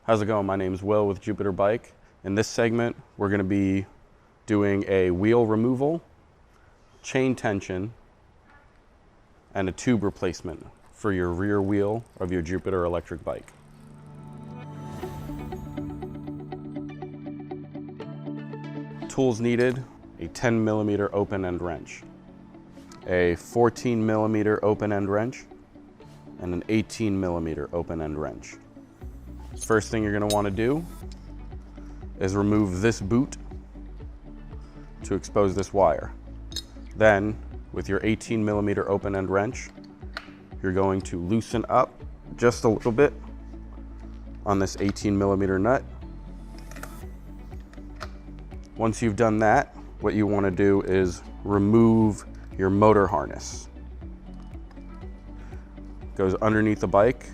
How's it going? My name's Will with Jupiter Bike. In this segment, we're going to be doing a wheel removal, chain tension, and a tube replacement for your rear wheel of your Jupiter electric bike. Tools needed: a 10mm open end wrench, a 14mm open end wrench, and an 18mm open end wrench. First thing you're going to want to do is remove this boot to expose this wire. Then, with your 18mm open end wrench, you're going to loosen up just a little bit on this 18mm nut. Once you've done that, what you want to do is remove your motor harness. It goes underneath the bike,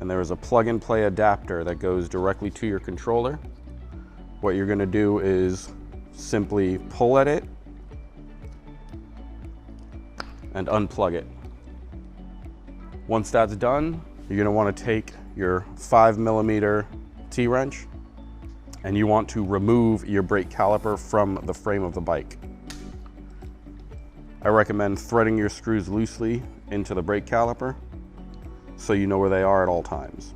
and there is a plug-and-play adapter that goes directly to your controller. What you're going to do is simply pull at it and unplug it. Once that's done, you're going to want to take your 5mm T-wrench and you want to remove your brake caliper from the frame of the bike. I recommend threading your screws loosely into the brake caliper so you know where they are at all times.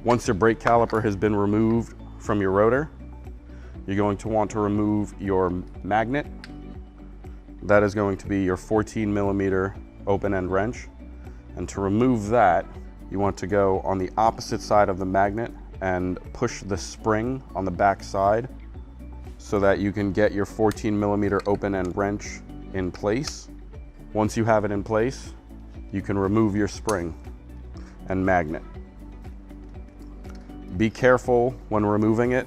Once your brake caliper has been removed from your rotor, you're going to want to remove your magnet. That is going to be your 14mm open end wrench. And to remove that, you want to go on the opposite side of the magnet and push the spring on the back side so that you can get your 14mm open end wrench in place. Once you have it in place, you can remove your spring and magnet. Be careful when removing it,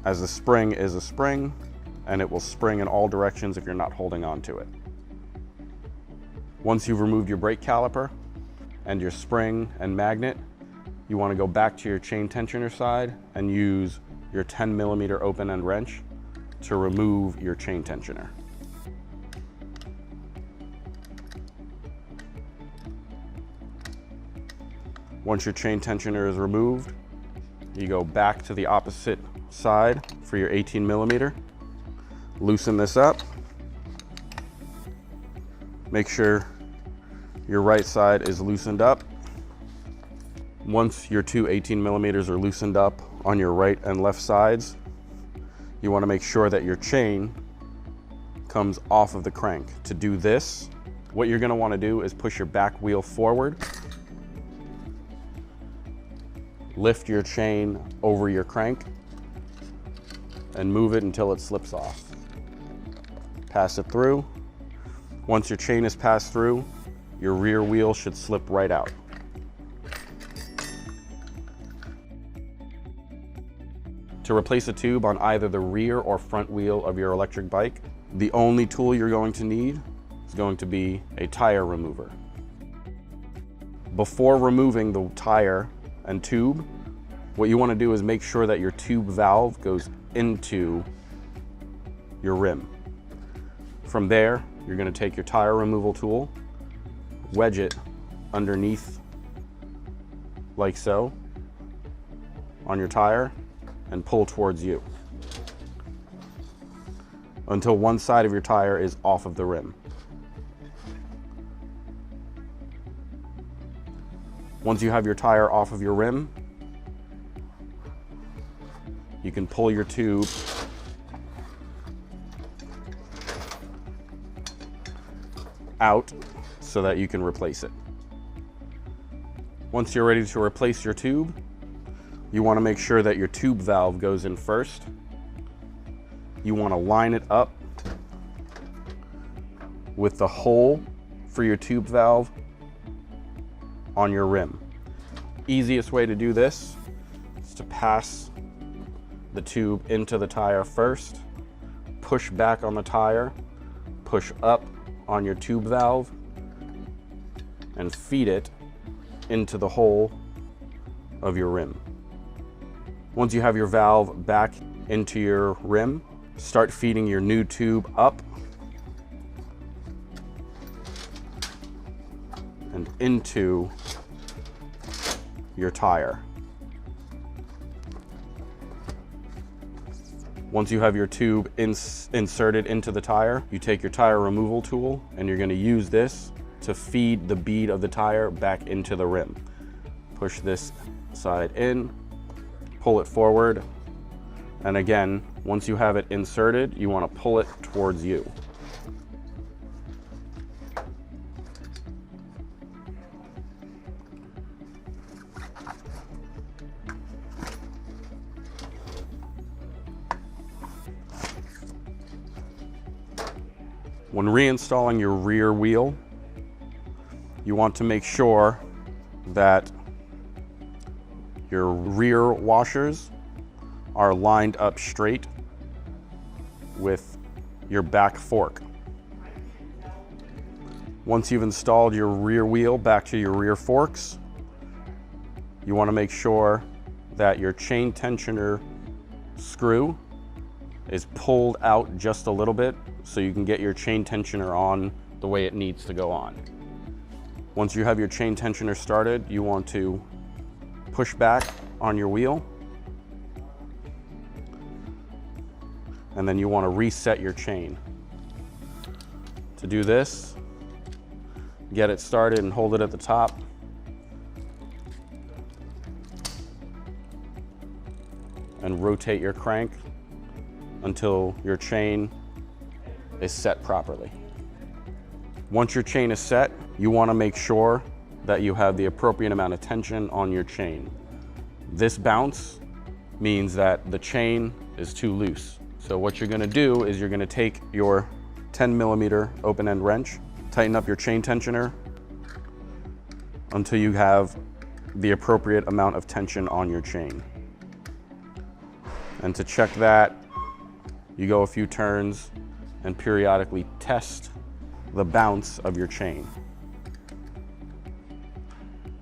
as the spring is a spring and it will spring in all directions if you're not holding on to it. Once you've removed your brake caliper and your spring and magnet, you want to go back to your chain tensioner side and use your 10mm open end wrench to remove your chain tensioner. Once your chain tensioner is removed, you go back to the opposite side for your 18mm. Loosen this up. Make sure your right side is loosened up. Once your two 18mm are loosened up on your right and left sides, you want to make sure that your chain comes off of the crank. To do this, what you're going to want to do is push your back wheel forward, lift your chain over your crank, and move it until it slips off. Pass it through. Once your chain is passed through, your rear wheel should slip right out. To replace a tube on either the rear or front wheel of your electric bike, the only tool you're going to need is going to be a tire remover. Before removing the tire and tube, what you want to do is make sure that your tube valve goes into your rim. From there, you're going to take your tire removal tool, wedge it underneath like so on your tire, and pull towards you until one side of your tire is off of the rim. Once you have your tire off of your rim, you can pull your tube out so that you can replace it. Once you're ready to replace your tube, you want to make sure that your tube valve goes in first. You want to line it up with the hole for your tube valve on your rim. Easiest way to do this is to pass the tube into the tire first, push back on the tire, push up on your tube valve, and feed it into the hole of your rim. Once you have your valve back into your rim, start feeding your new tube up and into your tire. Once you have your tube inserted into the tire, you take your tire removal tool and you're going to use this to feed the bead of the tire back into the rim. Push this side in, pull it forward, and again, once you have it inserted, you want to pull it towards you. When reinstalling your rear wheel, you want to make sure that your rear washers are lined up straight with your back fork. Once you've installed your rear wheel back to your rear forks, you want to make sure that your chain tensioner screw is pulled out just a little bit so you can get your chain tensioner on the way it needs to go on. Once you have your chain tensioner started, you want to push back on your wheel, and then you want to reset your chain. To do this, get it started and hold it at the top. And rotate your crank until your chain is set properly. Once your chain is set, you want to make sure that you have the appropriate amount of tension on your chain. This bounce means that the chain is too loose. So what you're going to do is you're going to take your 10mm open-end wrench, tighten up your chain tensioner until you have the appropriate amount of tension on your chain. And to check that, you go a few turns and periodically test the bounce of your chain.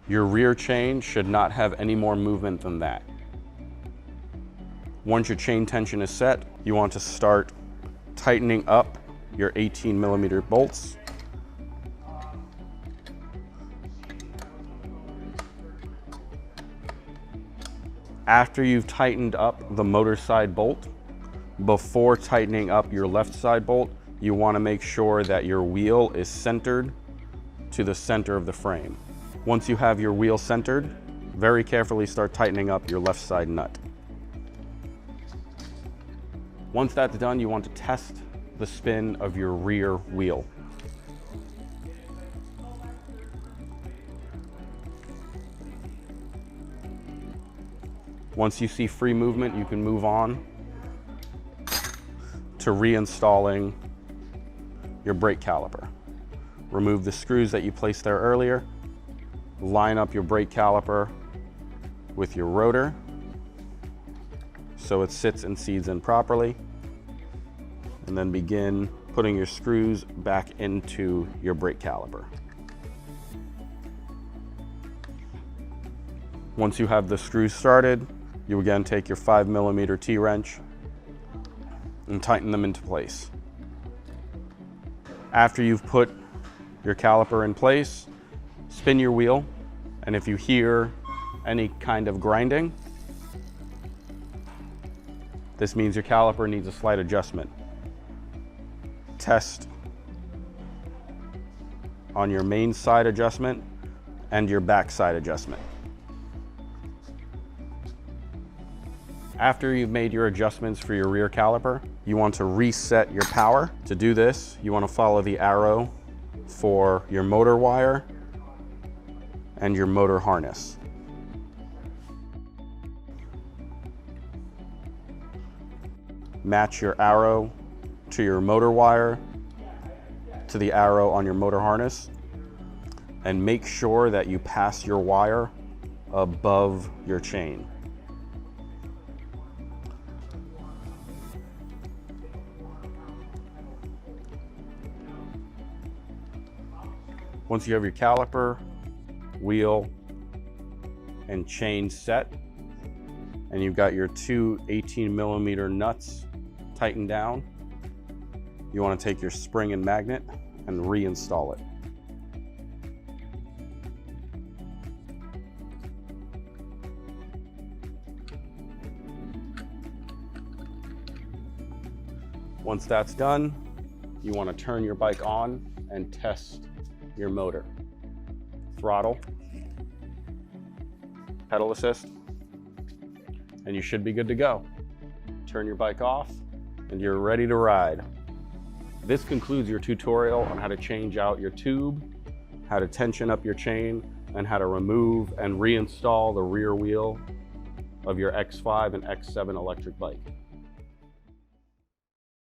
Your rear chain should not have any more movement than that. Once your chain tension is set, you want to start tightening up your 18mm bolts. After you've tightened up the motor side bolt, before tightening up your left side bolt, you want to make sure that your wheel is centered to the center of the frame. Once you have your wheel centered, very carefully start tightening up your left side nut. Once that's done, you want to test the spin of your rear wheel. Once you see free movement, you can move on to reinstalling your brake caliper. Remove the screws that you placed there earlier, line up your brake caliper with your rotor so it sits and seats in properly, and then begin putting your screws back into your brake caliper. Once you have the screws started, you again take your 5mm T-wrench and tighten them into place. After you've put your caliper in place, spin your wheel, and if you hear any kind of grinding, this means your caliper needs a slight adjustment. Test on your main side adjustment and your back side adjustment. After you've made your adjustments for your rear caliper, you want to reset your power. To do this, you want to follow the arrow for your motor wire and your motor harness. Match your arrow to your motor wire to the arrow on your motor harness, and make sure that you pass your wire above your chain. Once you have your caliper, wheel, and chain set, and you've got your two 18mm nuts tightened down, you want to take your spring and magnet and reinstall it. Once that's done, you want to turn your bike on and test your motor. Throttle, pedal assist, and you should be good to go. Turn your bike off and you're ready to ride. This concludes your tutorial on how to change out your tube, how to tension up your chain, and how to remove and reinstall the rear wheel of your X5 and X7 electric bike.